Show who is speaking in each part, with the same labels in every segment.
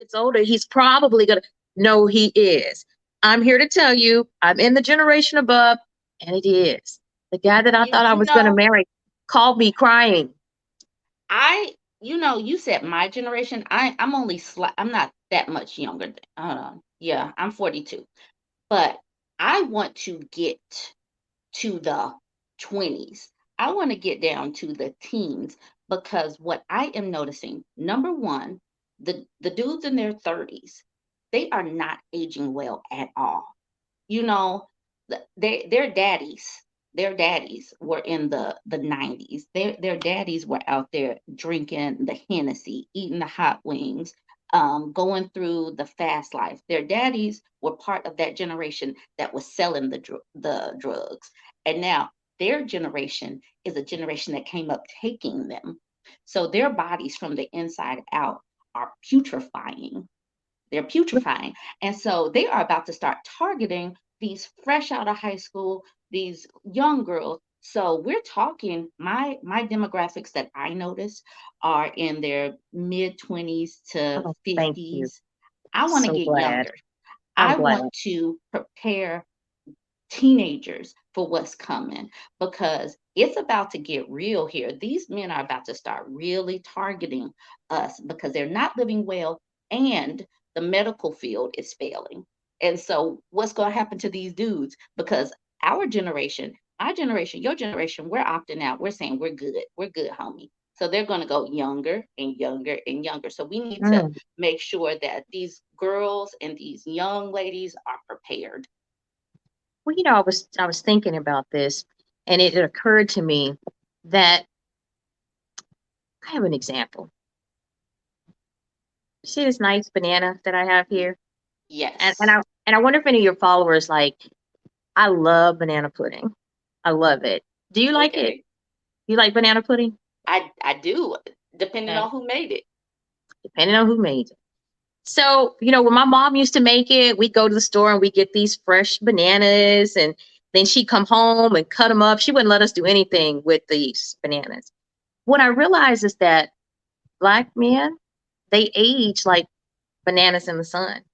Speaker 1: gets older, he's probably gonna. No, he is. I'm here to tell you, I'm in the generation above, and it is. The guy that I
Speaker 2: You
Speaker 1: thought I
Speaker 2: you
Speaker 1: was gonna
Speaker 2: know,
Speaker 1: marry called me crying.
Speaker 2: I you said my generation. I'm only I'm not that much younger. Yeah, I'm 42. But I want to get to the 20s. I want to get down to the teens because what I am noticing, number one, the dudes in their 30s, they are not aging well at all. You know, their daddies, were in the 90s. Their daddies were out there drinking the Hennessy, eating the hot wings, going through the fast life. Their daddies were part of that generation that was selling the drugs, and now their generation is a generation that came up taking them. So their bodies from the inside out are putrefying. They're putrefying. And so they are about to start targeting these fresh out of high school, these young girls. So we're talking my demographics that I notice are in their mid 20s to
Speaker 1: Oh, thank you.
Speaker 2: 50s. I want to
Speaker 1: So
Speaker 2: get
Speaker 1: glad.
Speaker 2: younger.
Speaker 1: I'm
Speaker 2: I
Speaker 1: glad.
Speaker 2: want to prepare teenagers for what's coming because it's about to get real here. These men are about to start really targeting us because they're not living well and the medical field is failing. And so, what's going to happen to these dudes? Because our generation, my generation, your generation, we're opting out. We're saying we're good. We're good, homie. So they're going to go younger and younger and younger. So we need to
Speaker 1: Mm.
Speaker 2: make sure that these girls and these young ladies are prepared.
Speaker 1: Well, I was thinking about this, and it occurred to me that I have an example. See this nice banana that I have here, and
Speaker 2: Yes.
Speaker 1: I wonder if any of your followers like. I love banana pudding. I love it. Do you like it?
Speaker 2: Okay.
Speaker 1: You like banana pudding?
Speaker 2: I do, depending
Speaker 1: Okay.
Speaker 2: on who made it.
Speaker 1: Depending on who made it. So, when my mom used to make it, we'd go to the store and we get these fresh bananas, and then she'd come home and cut them up. She wouldn't let us do anything with these bananas. What I realized is that Black men, they age like bananas in the sun.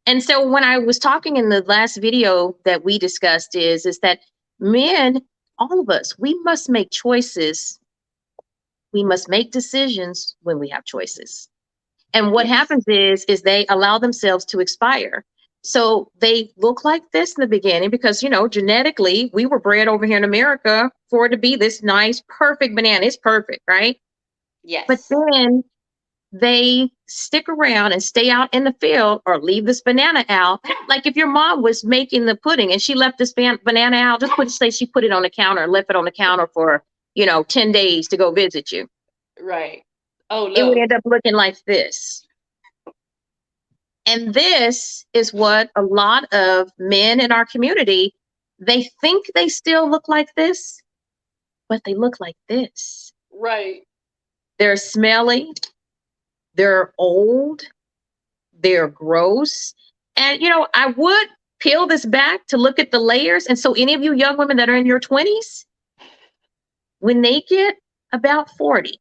Speaker 1: And so when I was talking in the last video that we discussed is that men, all of us, we must make choices. We must make decisions when we have choices. And what
Speaker 2: Yes.
Speaker 1: happens is they allow themselves to expire. So they look like this in the beginning because genetically we were bred over here in America for it to be this nice, perfect banana. It's perfect, right? But
Speaker 2: Yes.
Speaker 1: then they stick around and stay out in the field or leave this banana out. Like if your mom was making the pudding and she left this banana out, just say she put it on the counter and left it on the counter for 10 days to go visit you.
Speaker 2: Right. Oh
Speaker 1: It would
Speaker 2: no.
Speaker 1: end up looking like this. And this is what a lot of men in our community, they think they still look like this, but they look like this.
Speaker 2: Right.
Speaker 1: They're smelly, they're old, they're gross. And I would peel this back to look at the layers. And so any of you young women that are in your 20s, when they get about 40,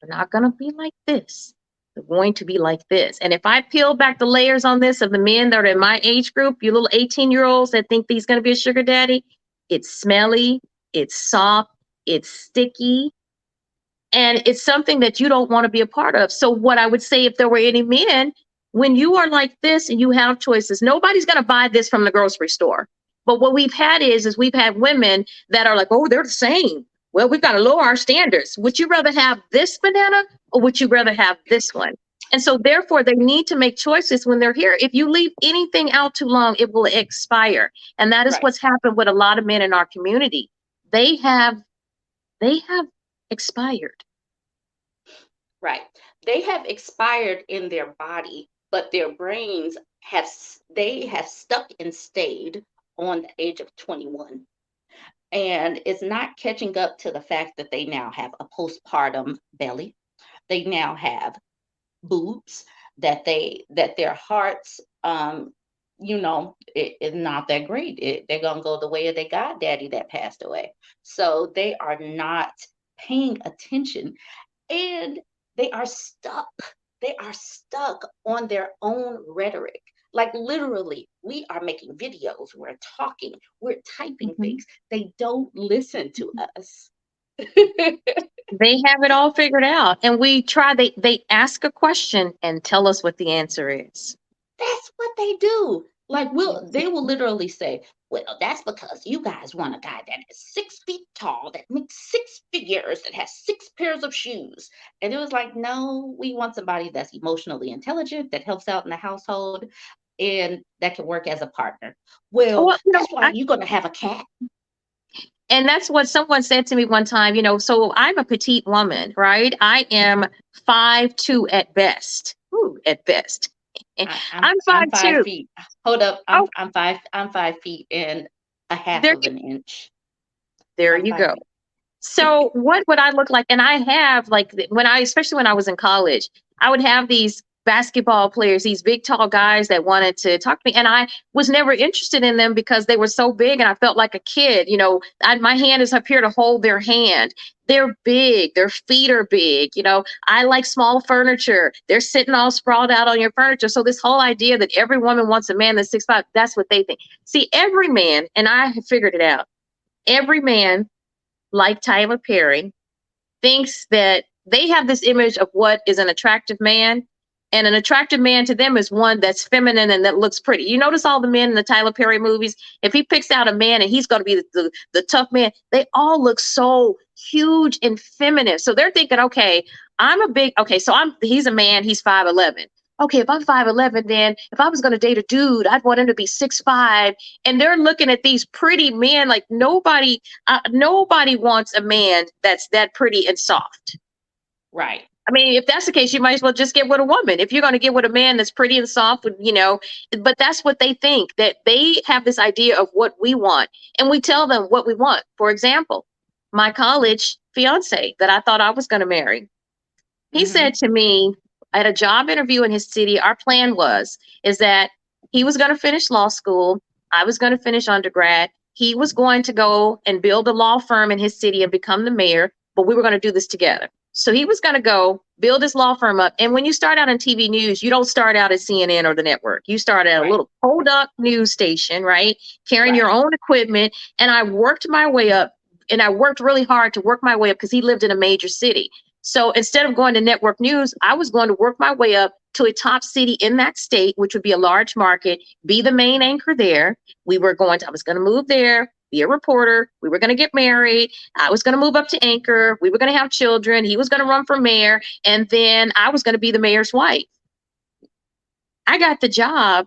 Speaker 1: they're not going to be like this. They're going to be like this. And if I peel back the layers on this of the men that are in my age group, you little 18-year-olds that think he's going to be a sugar daddy, it's smelly, it's soft, it's sticky, and it's something that you don't want to be a part of. So what I would say, if there were any men, when you are like this and you have choices, nobody's going to buy this from the grocery store. But what we've had is we've had women that are like, oh, they're the same. Well, we've got to lower our standards. Would you rather have this banana or would you rather have this one? And so therefore they need to make choices when they're here. If you leave anything out too long, it will expire. And that is
Speaker 2: Right.
Speaker 1: what's happened with a lot of men in our community. They have expired.
Speaker 2: Right. They have expired in their body, but their brains they have stuck and stayed on the age of 21. And it's not catching up to the fact that they now have a postpartum belly. They now have boobs that their hearts is not that great. They're gonna go the way of their goddaddy that passed away. So they are not paying attention and they are stuck. they are stuck on their own rhetoric. Like literally, we are making videos, we're talking, we're typing
Speaker 1: Mhm.
Speaker 2: things. They don't listen to
Speaker 1: Mhm.
Speaker 2: us.
Speaker 1: They have it all figured out. And we try, they ask a question and tell us what the answer is.
Speaker 2: That's what they do. Like they will
Speaker 1: Mhm.
Speaker 2: literally say, "Well, that's because you guys want a guy that is 6 feet tall, that makes six figures, that has six pairs of shoes." And it was like, no, we want somebody that's emotionally intelligent, that helps out in the household, and that can work as a partner. Well,
Speaker 1: Well, you know,
Speaker 2: that's why you're gonna have a cat.
Speaker 1: and that's what someone said to me one time, so I'm a petite woman, right? I am 5'2" at best. Ooh, at best. I'm
Speaker 2: I'm
Speaker 1: five
Speaker 2: five
Speaker 1: two.
Speaker 2: feet. Hold up,
Speaker 1: Oh,
Speaker 2: I'm 5 feet and a half
Speaker 1: there
Speaker 2: of an inch.
Speaker 1: there
Speaker 2: I'm
Speaker 1: you
Speaker 2: five
Speaker 1: go.
Speaker 2: feet.
Speaker 1: So what would I look like? And I have like especially when I was in college, I would have these basketball players, these big tall guys that wanted to talk to me. And I was never interested in them because they were so big and I felt like a kid. My hand is up here to hold their hand. They're big, their feet are big. I like small furniture. They're sitting all sprawled out on your furniture. So this whole idea that every woman wants a man that's 6'5", that's what they think. See, every man, and I have figured it out, every man like Tyler Perry, thinks that they have this image of what is an attractive man. And an attractive man to them is one that's feminine and that looks pretty. You notice all the men in the Tyler Perry movies, if he picks out a man and he's going to be the tough man, they all look so huge and feminine. So they're thinking, okay, so he's a man, he's 5'11". Okay, if I'm 5'11", then if I was going to date a dude, I'd want him to be 6'5". And they're looking at these pretty men like nobody wants a man that's that pretty and soft.
Speaker 2: Right.
Speaker 1: I mean, if that's the case, you might as well just get with a woman. If you're going to get with a man that's pretty and soft, but that's what they think, that they have this idea of what we want. And we tell them what we want. For example, my college fiance that I thought I was going to marry, he
Speaker 2: Mm-hmm.
Speaker 1: said to me at a job interview in his city, our plan is that he was going to finish law school. I was going to finish undergrad. He was going to go and build a law firm in his city and become the mayor, but we were going to do this together. So he was going to go build his law firm up. And when you start out in TV news, you don't start out at CNN or the network. You start at a
Speaker 2: Right.
Speaker 1: little podunk news station, right? Carrying
Speaker 2: Right.
Speaker 1: your own equipment. And I worked my way up, and I worked really hard to work my way up because he lived in a major city. So instead of going to network news, I was going to work my way up to a top city in that state, which would be a large market, be the main anchor there. I was going to move there, be a reporter. We were going to get married. I was going to move up to anchor. We were going to have children. He was going to run for mayor. And then I was going to be the mayor's wife. I got the job